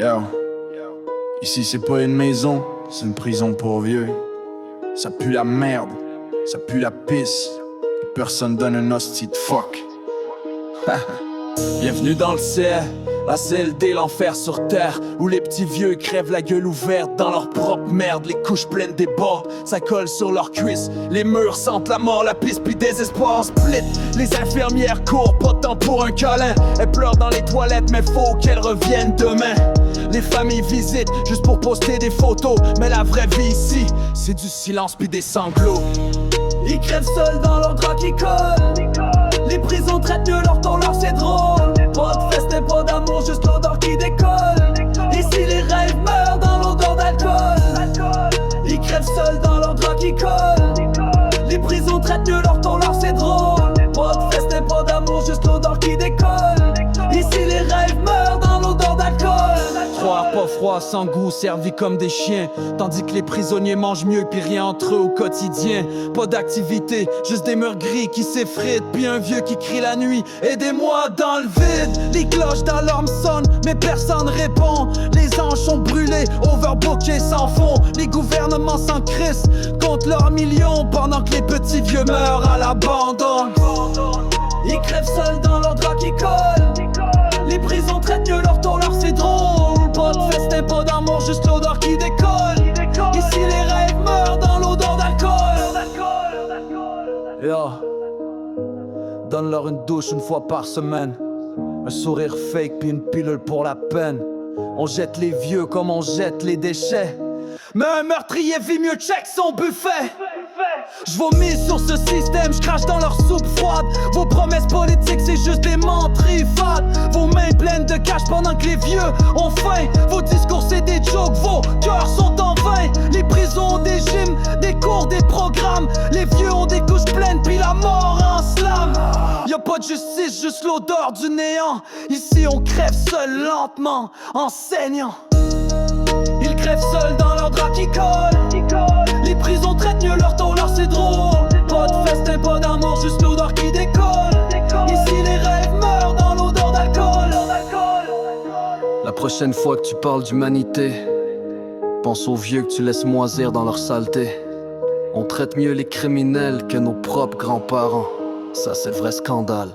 Yo, ici c'est pas une maison, c'est une prison pour vieux. Ça pue la merde, ça pue la pisse, et personne donne un hostie de fuck. Bienvenue dans le ciel, la CLD, l'enfer sur terre, où les petits vieux crèvent la gueule ouverte dans leur propre merde. Les couches pleines des bords, ça colle sur leurs cuisses. Les murs sentent la mort, la pisse puis désespoir split. Les infirmières courent, pas de temps pour un câlin. Elles pleurent dans les toilettes, mais faut qu'elles reviennent demain. Les familles visitent juste pour poster des photos, mais la vraie vie ici, c'est du silence puis des sanglots. Ils crèvent seuls dans leur drap qui colle. Les prisons traitent mieux leur ton, leur c'est drôle. Pas de fest et pas d'amour, juste l'odeur qui décolle. Ici les rêves meurent dans l'odeur d'alcool. Ils crèvent seuls dans leur drap qui colle. Les prisons traitent mieux leur ton, leur c'est drôle. Pas de fest et pas d'amour, juste l'odeur qui décolle. Ici les rêves meurent dans l'odeur d'alcool. Froid, pas froid, sans goût, servis comme des chiens. Tandis que les prisonniers mangent mieux, puis rien entre eux au quotidien. Pas d'activité, juste des murs gris qui s'effritent, puis un vieux qui crie la nuit. Aidez-moi dans le vide. Les cloches d'alarme sonnent, mais personne répond. Les anges sont brûlés, overbookés sans fond. Les gouvernements s'en crissent contre leurs millions, pendant que les petits vieux meurent à l'abandon. Ils crèvent seuls dans leur drap qui colle. Les prisons traitent mieux leur ton, leur c'est drôle. Pas de festin, pas d'amour, juste l'odeur qui décolle. Ici les rêves meurent dans l'odeur d'alcool. Yo, donne-leur une douche une fois par semaine. Un sourire fake puis une pilule pour la peine. On jette les vieux comme on jette les déchets. Mais un meurtrier vit mieux, check son buffet. Je vomis sur ce système, je crache dans leur soupe froide. Vos promesses politiques c'est juste des menteries fades. Vos mains pleines de cash pendant que les vieux ont faim. Vos discours c'est des jokes, vos cœurs sont en vain. Les prisons ont des gyms, des cours, des programmes. Les vieux ont des couches pleines puis la mort en slam. Y'a pas de justice, juste l'odeur du néant. Ici on crève seul lentement, en saignant. Ils crèvent seuls dans leur drap qui colle. Les prisons traitent mieux leur ton, leur c'est drôle. Pas de festin, pas d'amour, juste l'odeur qui décolle. Ici les rêves meurent dans l'odeur d'alcool. La prochaine fois que tu parles d'humanité, pense aux vieux que tu laisses moisir dans leur saleté. On traite mieux les criminels que nos propres grands-parents. Ça c'est le vrai scandale.